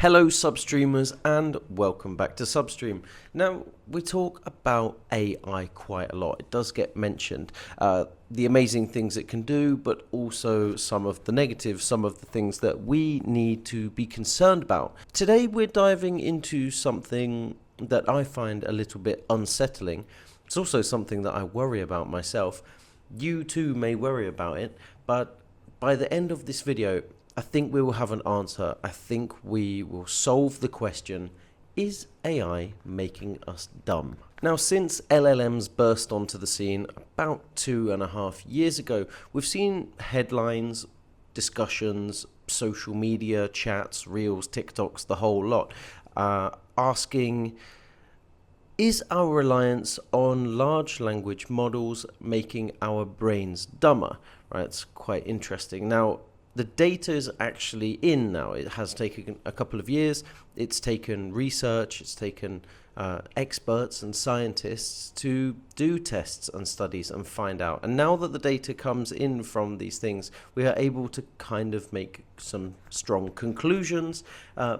Hello Substreamers and welcome back to Substream. Now we talk about AI quite a lot. It does get mentioned, the amazing things it can do, but also some of the negatives, some of the things that we need to be concerned about. Today we're diving into something that I find a little bit unsettling. It's also something that I worry about myself. You too may worry about it, but by the end of this video, I think we will have an answer. I think we will solve the question, is AI making us dumb? Now, since LLMs burst onto the scene about 2.5 years ago, we've seen headlines, discussions, social media, chats, reels, TikToks, the whole lot, asking, is our reliance on large language models making our brains dumber? Right, it's quite interesting. Now, the data is actually in now. It has taken a couple of years. It's taken research, it's taken experts and scientists to do tests and studies and find out. And now that the data comes in from these things, we are able to kind of make some strong conclusions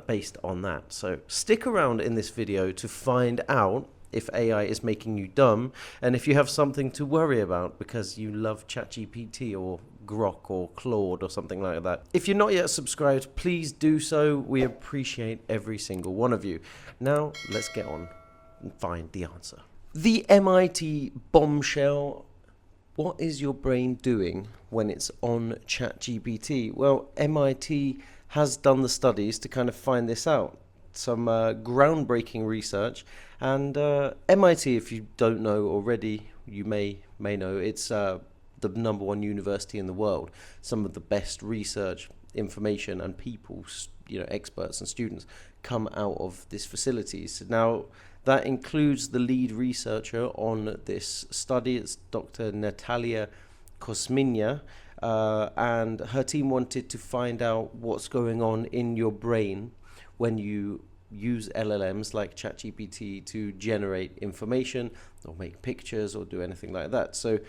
based on that. So stick around in this video to find out if AI is making you dumb, and if you have something to worry about because you love ChatGPT or Grok or Claude or something like that. If you're not yet subscribed, please do so. We appreciate every single one of you. Now, let's get on and find the answer. The MIT bombshell. What is your brain doing when it's on ChatGPT? Well, MIT has done the studies to kind of find this out. Some groundbreaking research, and MIT, if you don't know already, you may know, it's the #1 university in the world. Some of the best research, information, and people, experts and students come out of this facility. So now that includes the lead researcher on this study. It's Dr. Natalia Kosminia, and her team wanted to find out what's going on in your brain when you use LLMs like ChatGPT to generate information or make pictures or do anything like that. So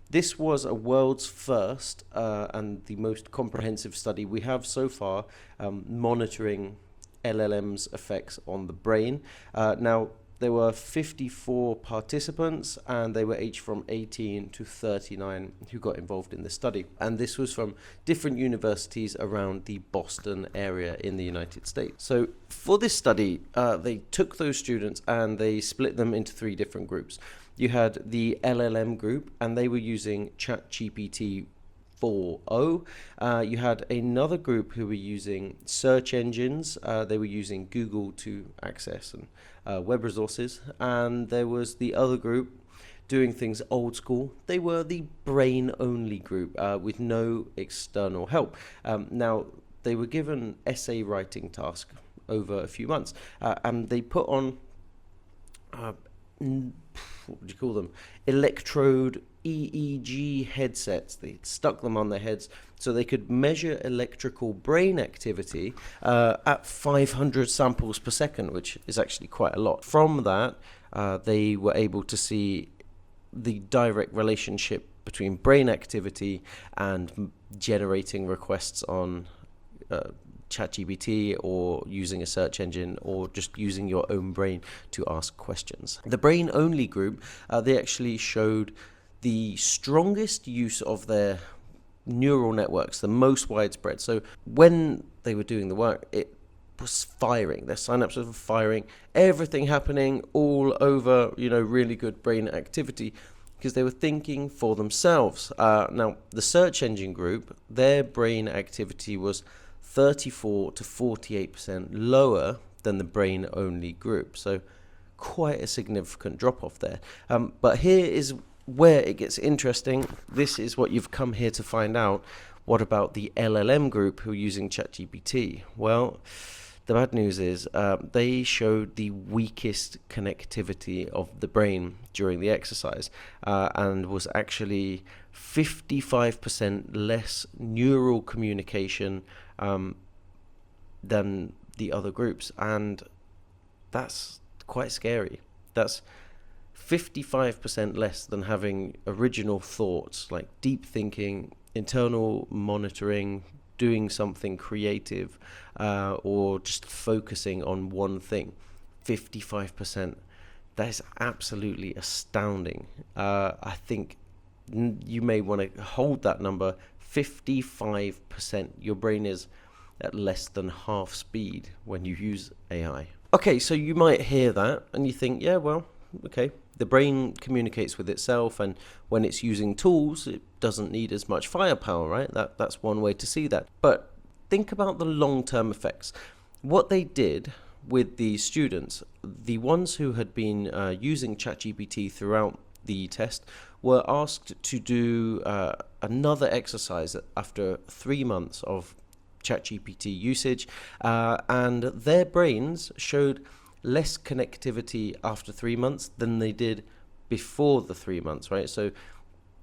this was a world's first and the most comprehensive study we have so far monitoring LLM's effects on the brain. Now, there were 54 participants, and they were aged from 18 to 39 who got involved in the study. And this was from different universities around the Boston area in the United States. So for this study, they took those students and they split them into 3 different groups. You had the LLM group, and they were using ChatGPT 4.0. You had another group who were using search engines. They were using Google to access and web resources. And there was the other group doing things old school. They were the brain-only group with no external help. Now, they were given essay writing task over a few months, and they put on what would you call them? Electrode EEG headsets. They stuck them on their heads so they could measure electrical brain activity at 500 samples per second, which is actually quite a lot. From that, they were able to see the direct relationship between brain activity and generating requests on ChatGPT or using a search engine or just using your own brain to ask questions. The brain-only group, they actually showed the strongest use of their neural networks, the most widespread. So when they were doing the work, it was firing. Their synapses were firing, everything happening all over, really good brain activity because they were thinking for themselves. Now, the search engine group, their brain activity was 34 to 48% lower than the brain-only group. So quite a significant drop-off there. But here is where it gets interesting. This is what you've come here to find out. What about the LLM group who are using ChatGPT? Well, the bad news is they showed the weakest connectivity of the brain during the exercise and was actually 55% less neural communication than the other groups. And that's quite scary. That's 55% less than having original thoughts, like deep thinking, internal monitoring, doing something creative or just focusing on one thing. 55%. That is absolutely astounding. I think you may want to hold that number. 55%. Your brain is at less than half speed when you use AI. Okay, so you might hear that and you think, yeah, well, okay, the brain communicates with itself, and when it's using tools, it doesn't need as much firepower, right? That's one way to see that. But think about the long-term effects. What they did with the students, the ones who had been using ChatGPT throughout the test, were asked to do another exercise after 3 months of ChatGPT usage, and their brains showed less connectivity after 3 months than they did before the 3 months, right? So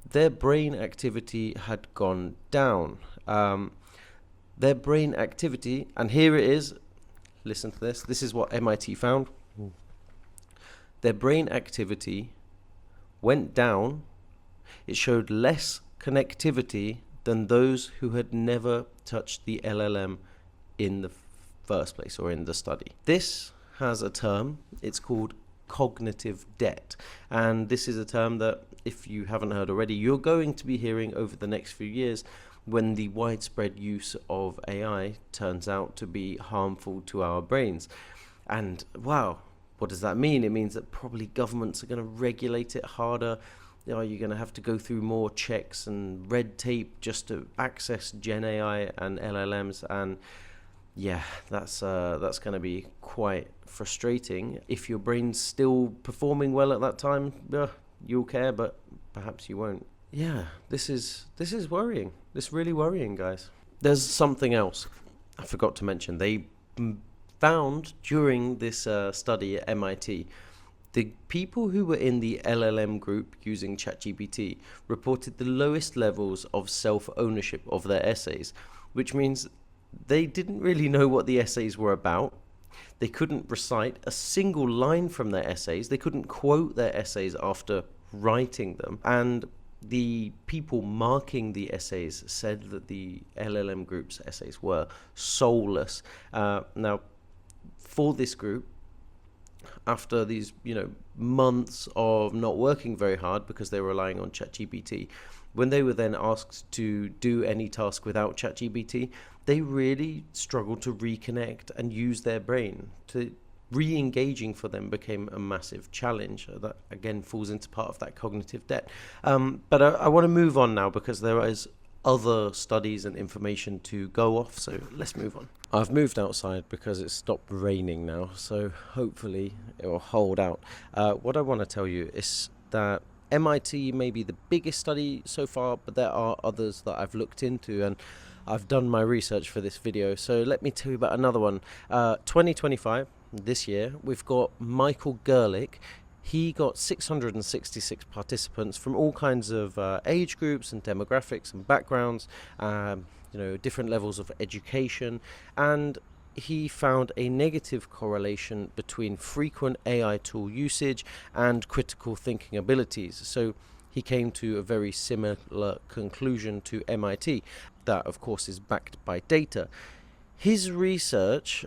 their brain activity had gone down. Their brain activity, and here it is, listen to this, this is what MIT found. Their brain activity went down. It showed less connectivity than those who had never touched the LLM in the first place or in the study. This has a term, it's called cognitive debt. And this is a term that, if you haven't heard already, you're going to be hearing over the next few years when the widespread use of AI turns out to be harmful to our brains. And wow, what does that mean? It means that probably governments are going to regulate it harder. You're going to have to go through more checks and red tape just to access Gen AI and LLMs, and yeah, that's going to be quite frustrating. If your brain's still performing well at that time, you'll care, but perhaps you won't. Yeah, this is worrying. This is really worrying, guys. There's something else I forgot to mention. They found during this study at MIT, the people who were in the LLM group using ChatGPT reported the lowest levels of self-ownership of their essays, which means they didn't really know what the essays were about. They couldn't recite a single line from their essays. They couldn't quote their essays after writing them. And the people marking the essays said that the LLM group's essays were soulless. Now, for this group, after these, months of not working very hard because they were relying on ChatGPT, when they were then asked to do any task without ChatGPT, they really struggled to reconnect and use their brain. Re-engaging for them became a massive challenge. That again falls into part of that cognitive debt. But I want to move on now because there is other studies and information to go off, so let's move on. I've moved outside because it's stopped raining now, so hopefully it will hold out. What I want to tell you is that MIT may be the biggest study so far, but there are others that I've looked into, and I've done my research for this video, so let me tell you about another one. 2025, this year, we've got Michael Gerlich. He got 666 participants from all kinds of age groups and demographics and backgrounds, different levels of education, and he found a negative correlation between frequent AI tool usage and critical thinking abilities. So he came to a very similar conclusion to MIT. That, of course, is backed by data. His research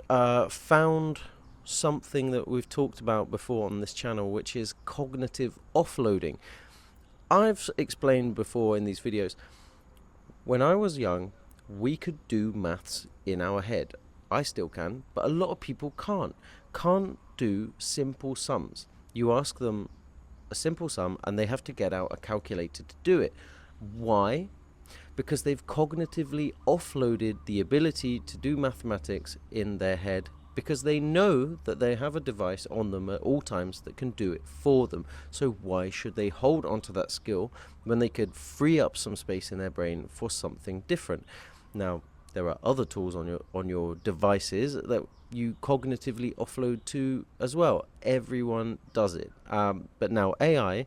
found something that we've talked about before on this channel, which is cognitive offloading. I've explained before in these videos, when I was young, we could do maths in our head. I still can, but a lot of people can't do simple sums. You ask them a simple sum and they have to get out a calculator to do it. Why? Because they've cognitively offloaded the ability to do mathematics in their head, because they know that they have a device on them at all times that can do it for them. So why should they hold onto that skill when they could free up some space in their brain for something different? Now, there are other tools on your devices that you cognitively offload to as well. Everyone does it. But now AI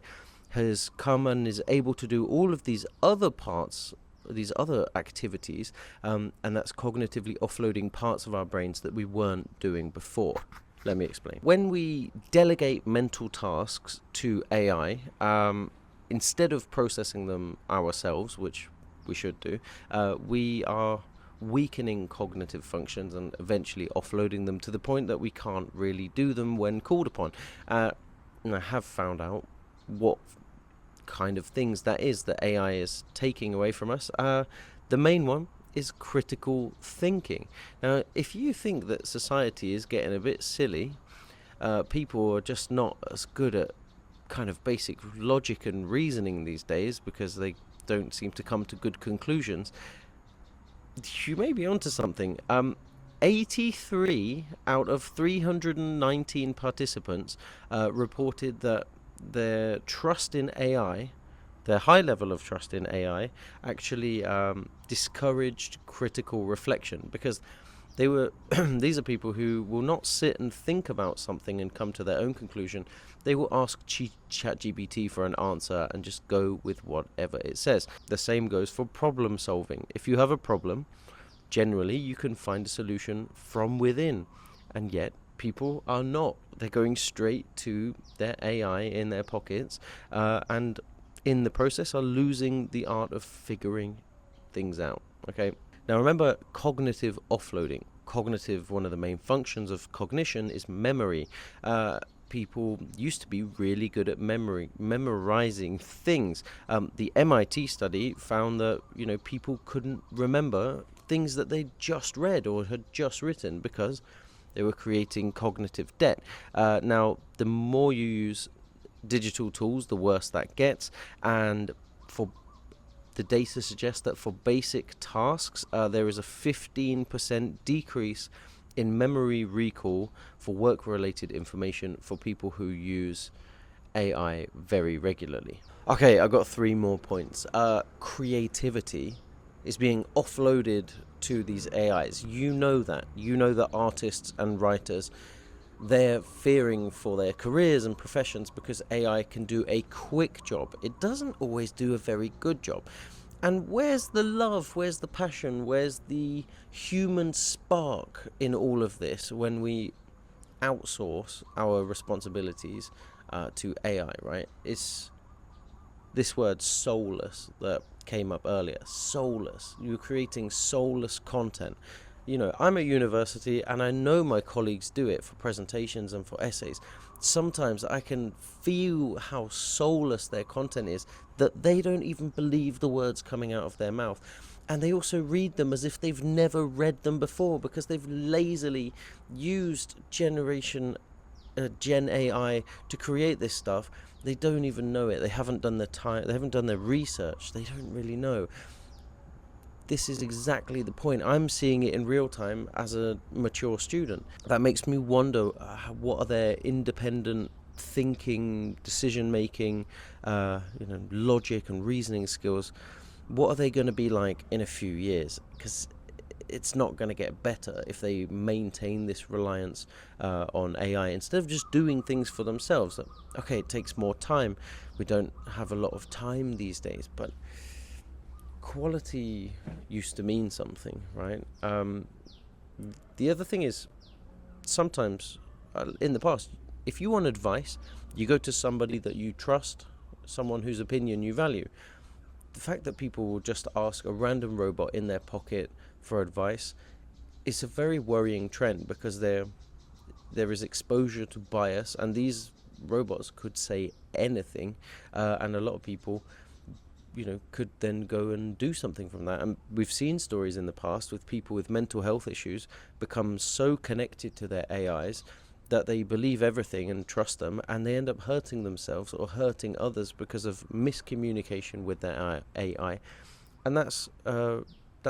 has come and is able to do all of these other parts, these other activities, and that's cognitively offloading parts of our brains that we weren't doing before. Let me explain. When we delegate mental tasks to AI, instead of processing them ourselves, which we should do, we are weakening cognitive functions and eventually offloading them to the point that we can't really do them when called upon. And I have found out what kind of things that is that AI is taking away from us. The main one is critical thinking. Now, if you think that society is getting a bit silly, people are just not as good at kind of basic logic and reasoning these days because they don't seem to come to good conclusions, you may be onto something. 83 out of 319 participants reported that their trust in AI, their high level of trust in AI, actually discouraged critical reflection, because they were these are people who will not sit and think about something and come to their own conclusion. They will ask ChatGPT for an answer and just go with whatever it says. The same goes for problem solving. If you have a problem, generally you can find a solution from within, and yet people are not. They're going straight to their AI in their pockets, and in the process are losing the art of figuring things out. Okay. Now remember, cognitive offloading. One of the main functions of cognition is memory. People used to be really good at memorizing things. The MIT study found that people couldn't remember things that they just read or had just written because they were creating cognitive debt. Now, the more you use digital tools, the worse that gets. And the data suggests that for basic tasks, there is a 15% decrease in memory recall for work-related information for people who use AI very regularly. Okay, I've got 3 more points. Creativity is being offloaded to these AIs. You know that artists and writers, they're fearing for their careers and professions because AI can do a quick job. It doesn't always do a very good job. And where's the love? Where's the passion? Where's the human spark in all of this when we outsource our responsibilities to AI, right? It's this word soulless that came up earlier. Soulless. You're creating soulless content. I'm at university and I know my colleagues do it for presentations and for essays. Sometimes I can feel how soulless their content is, that they don't even believe the words coming out of their mouth. And they also read them as if they've never read them before because they've lazily used Gen AI to create this stuff. They don't even know it. They haven't done their time. They haven't done their research. They don't really know. This is exactly the point. I'm seeing it in real time as a mature student. That makes me wonder, what are their independent thinking, decision making, logic and reasoning skills? What are they going to be like in a few years? Because it's not going to get better if they maintain this reliance on AI instead of just doing things for themselves. Okay, it takes more time. We don't have a lot of time these days, but quality used to mean something, right? The other thing is, sometimes in the past, if you want advice, you go to somebody that you trust, someone whose opinion you value. The fact that people will just ask a random robot in their pocket for advice is a very worrying trend, because there is exposure to bias, and these robots could say anything, and a lot of people could then go and do something from that. And we've seen stories in the past with people with mental health issues become so connected to their AIs that they believe everything and trust them, and they end up hurting themselves or hurting others because of miscommunication with their AI. And that's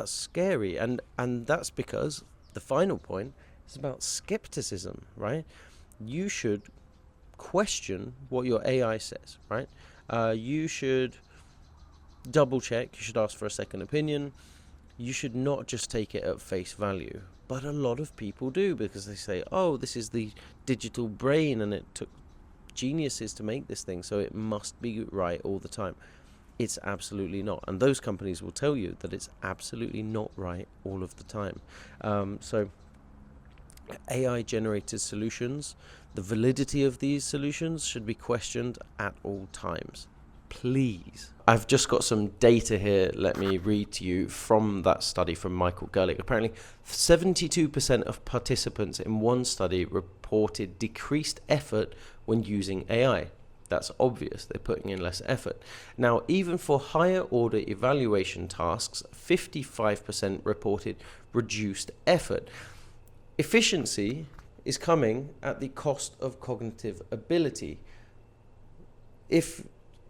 scary, and that's because the final point is about skepticism, right? You should question what your AI says, right? You should double check. You should ask for a second opinion. You should not just take it at face value. But a lot of people do, because they say, oh, this is the digital brain and it took geniuses to make this thing, so it must be right all the time. It's absolutely not. And those companies will tell you that it's absolutely not right all of the time. So AI generated solutions, the validity of these solutions should be questioned at all times. please. I've just got some data here. Let me read to you from that study from Michael Gerlich. Apparently, 72% of participants in one study reported decreased effort when using AI. That's obvious. They're putting in less effort. Now, even for higher order evaluation tasks, 55% reported reduced effort. Efficiency is coming at the cost of cognitive ability. If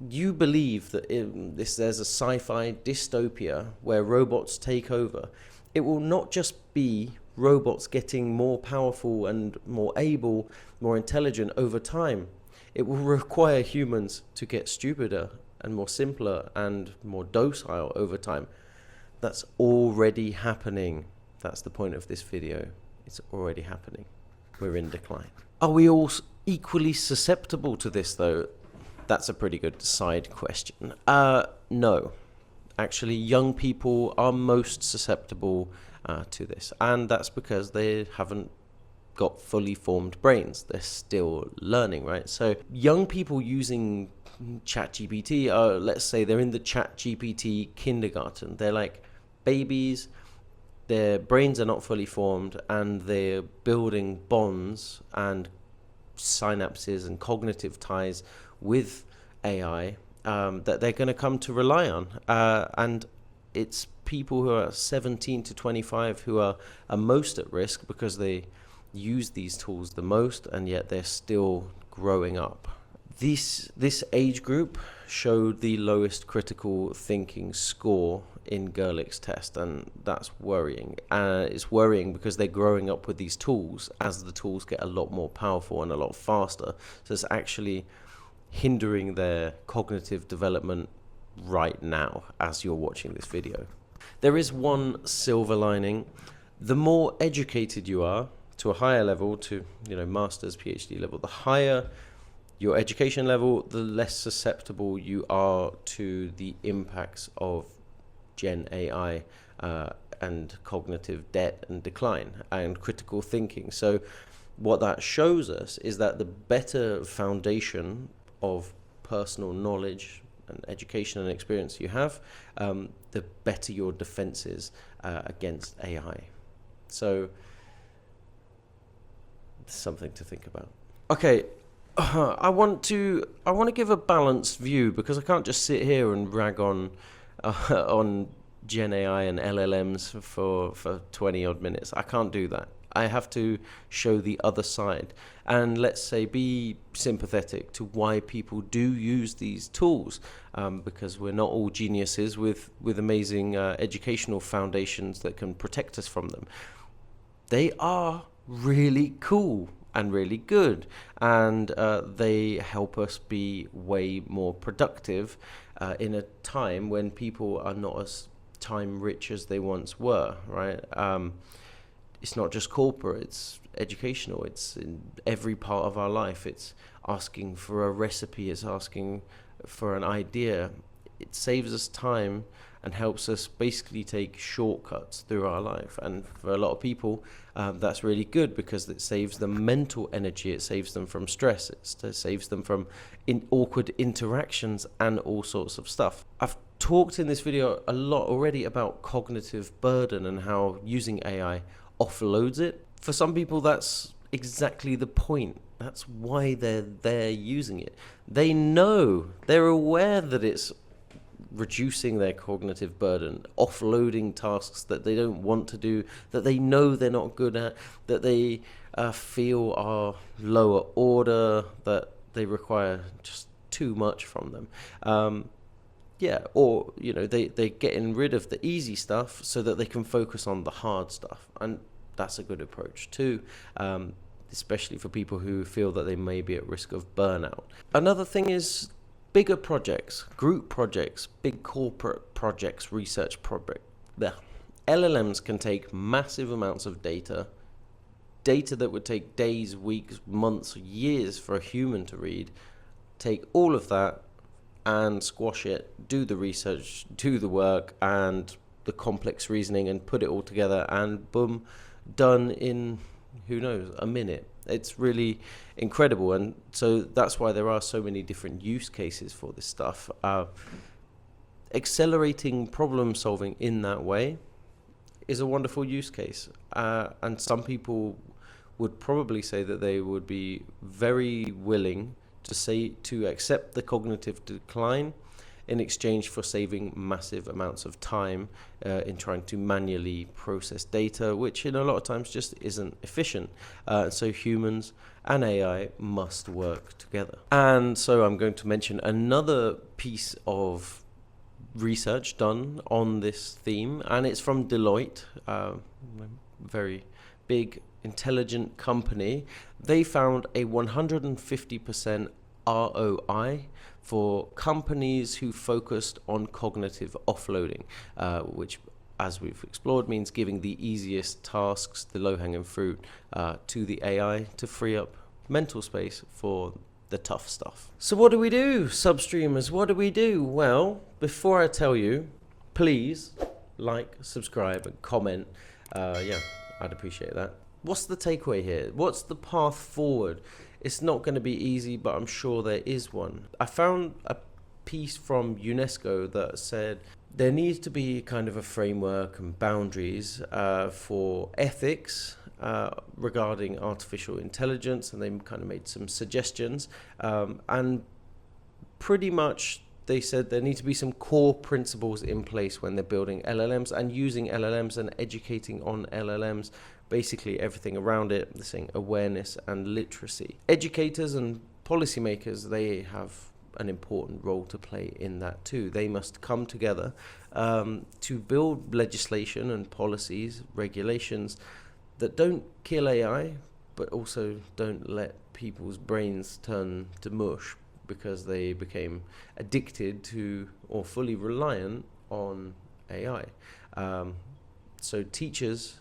you believe that there's a sci-fi dystopia where robots take over, it will not just be robots getting more powerful and more able, more intelligent over time. It will require humans to get stupider and more simpler and more docile over time. That's already happening. That's the point of this video. It's already happening. We're in decline. Are we all equally susceptible to this, though? That's a pretty good side question. No. Actually, young people are most susceptible to this. And that's because they haven't got fully formed brains. They're still learning, right? So young people using ChatGPT, let's say they're in the ChatGPT kindergarten. They're like babies. Their brains are not fully formed, and they're building bonds and synapses and cognitive ties with AI that they're going to come to rely on. And it's people who are 17 to 25 who are most at risk because they use these tools the most, and yet they're still growing up. This age group showed the lowest critical thinking score in Gerlich's test, and that's worrying. It's worrying because they're growing up with these tools as the tools get a lot more powerful and a lot faster. So it's actually hindering their cognitive development right now as you're watching this video. There is one silver lining. The more educated you are, to a higher level, to master's, PhD level, the higher your education level, the less susceptible you are to the impacts of Gen AI and cognitive debt and decline and critical thinking. So what that shows us is that the better foundation of personal knowledge and education and experience you have, the better your defenses against AI. So something to think about. Okay, I want to give a balanced view, because I can't just sit here and rag on Gen AI and LLMs for 20 odd minutes. I can't do that. I have to show the other side, and let's say be sympathetic to why people do use these tools, because we're not all geniuses with amazing educational foundations that can protect us from them. They are really cool and really good, and they help us be way more productive in a time when people are not as time rich as they once were, right? It's not just corporate, it's educational, it's in every part of our life. It's asking for a recipe, it's asking for an idea. It saves us time and helps us basically take shortcuts through our life. And for a lot of people, that's really good, because it saves them mental energy, it saves them from stress, it saves them from awkward interactions and all sorts of stuff. I've talked in this video a lot already about cognitive burden and how using AI offloads it. For some people, that's exactly the point. That's why they're using it. They know, they're aware that it's reducing their cognitive burden, offloading tasks that they don't want to do, that they know they're not good at, that they feel are lower order, that they require just too much from them. Or they're getting rid of the easy stuff so that they can focus on the hard stuff, and that's a good approach too, especially for people who feel that they may be at risk of burnout. Another thing is bigger projects, group projects, big corporate projects, research projects. LLMs can take massive amounts of data that would take days, weeks, months, years for a human to read, take all of that and squash it, do the research, do the work and the complex reasoning, and put it all together, and boom, done in, who knows, a minute. It's really incredible. And so that's why there are so many different use cases for this stuff. Accelerating problem solving in that way is a wonderful use case. And some people would probably say that they would be very willing to accept the cognitive decline in exchange for saving massive amounts of time in trying to manually process data, which in a lot of times just isn't efficient. So humans and AI must work together. And so I'm going to mention another piece of research done on this theme, and it's from Deloitte, very big intelligent company. They found a 150% ROI for companies who focused on cognitive offloading, which, as we've explored, means giving the easiest tasks, the low-hanging fruit, to the AI to free up mental space for the tough stuff. So what do we do, substreamers? What do we do? Well, before I tell you, please like, subscribe, and comment. Yeah, I'd appreciate that. What's the takeaway here? What's the path forward? It's not going to be easy, but I'm sure there is one. I found a piece from UNESCO that said there needs to be kind of a framework and boundaries for ethics regarding artificial intelligence, and they kind of made some suggestions. And pretty much they said there need to be some core principles in place when they're building LLMs and using LLMs and educating on LLMs, basically everything around it. They're saying awareness and literacy. Educators and policymakers, they have an important role to play in that too. They must come together to build legislation and policies, regulations that don't kill AI, but also don't let people's brains turn to mush because they became addicted to or fully reliant on AI. So teachers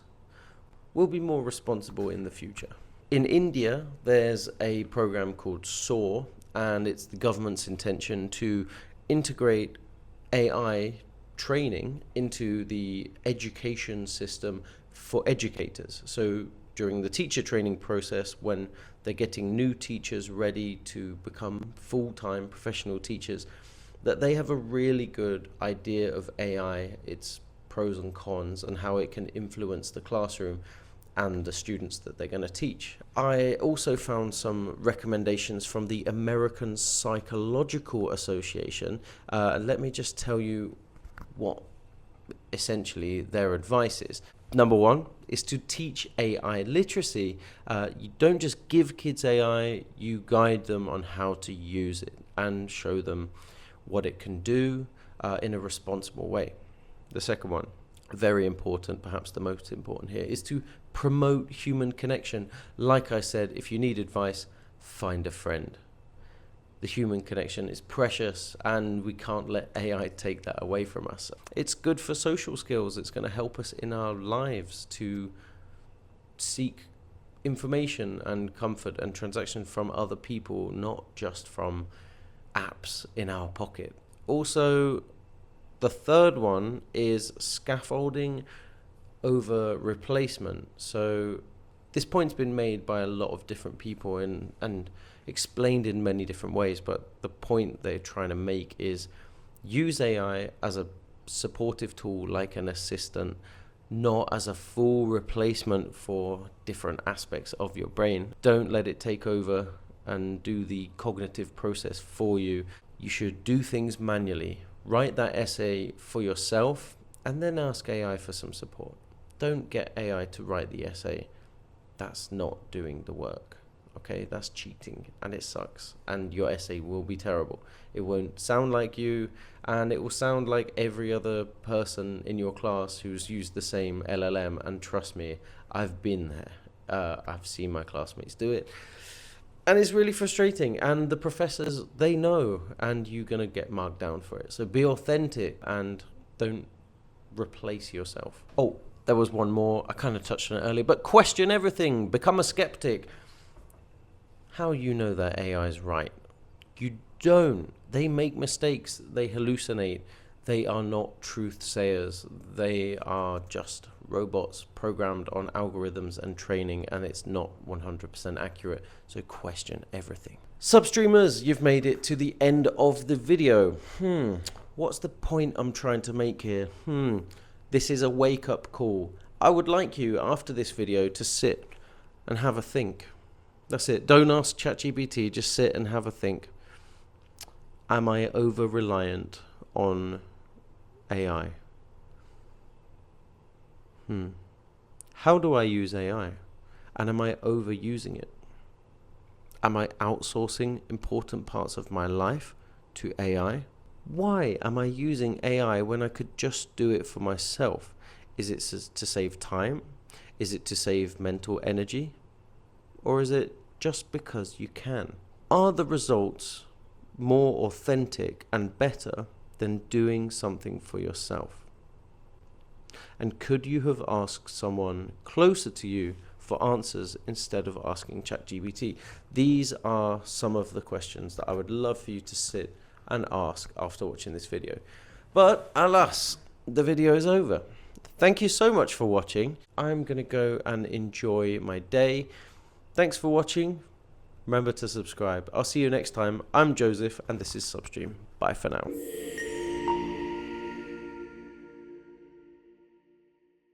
will be more responsible in the future. In India, there's a program called SOAR, and it's the government's intention to integrate AI training into the education system for educators. So during the teacher training process, when they're getting new teachers ready to become full-time professional teachers, that they have a really good idea of AI, its pros and cons, and how it can influence the classroom and the students that they're going to teach. I also found some recommendations from the American Psychological Association. Let me just tell you what essentially their advice is. Number one is to teach AI literacy. You don't just give kids AI, you guide them on how to use it and show them what it can do in a responsible way. The second one, very important, perhaps the most important here, is to promote human connection. Like I said, if you need advice, find a friend. The human connection is precious, and we can't let AI take that away from us. It's good for social skills. It's going to help us in our lives to seek information and comfort and transaction from other people, not just from apps in our pocket. Also, the third one is scaffolding over replacement. So this point's been made by a lot of different people and explained in many different ways, but the point they're trying to make is use AI as a supportive tool, like an assistant, not as a full replacement for different aspects of your brain. Don't let it take over and do the cognitive process for you. You should do things manually. Write that essay for yourself and then ask AI for some support. Don't get AI to write the essay. That's not doing the work. Okay, that's cheating, and it sucks, and your essay will be terrible. It won't sound like you, and it will sound like every other person in your class who's used the same LLM, and trust me, I've been there. I've seen my classmates do it, and it's really frustrating, and the professors, they know, and you're going to get marked down for it. So be authentic and don't replace yourself. Oh, there was one more. I kind of touched on it earlier, but question everything. Become a skeptic. How you know that AI is right? You don't. They make mistakes. They hallucinate. They are not truth sayers. They are just robots programmed on algorithms and training, and it's not 100% accurate, so question everything. Substreamers, you've made it to the end of the video. What's the point I'm trying to make here? This is a wake-up call. I would like you, after this video, to sit and have a think. That's it. Don't ask ChatGPT, just sit and have a think. Am I over-reliant on AI? How do I use AI? And am I overusing it? Am I outsourcing important parts of my life to AI? Why am I using AI when I could just do it for myself? Is it to save time? Is it to save mental energy? Or is it just because you can? Are the results more authentic and better than doing something for yourself? And could you have asked someone closer to you for answers instead of asking ChatGPT? These are some of the questions that I would love for you to sit and ask after watching this video. But alas, the video is over. Thank you so much for watching. I'm going to go and enjoy my day. Thanks for watching. Remember to subscribe. I'll see you next time. I'm Joseph, and this is Substream. Bye for now.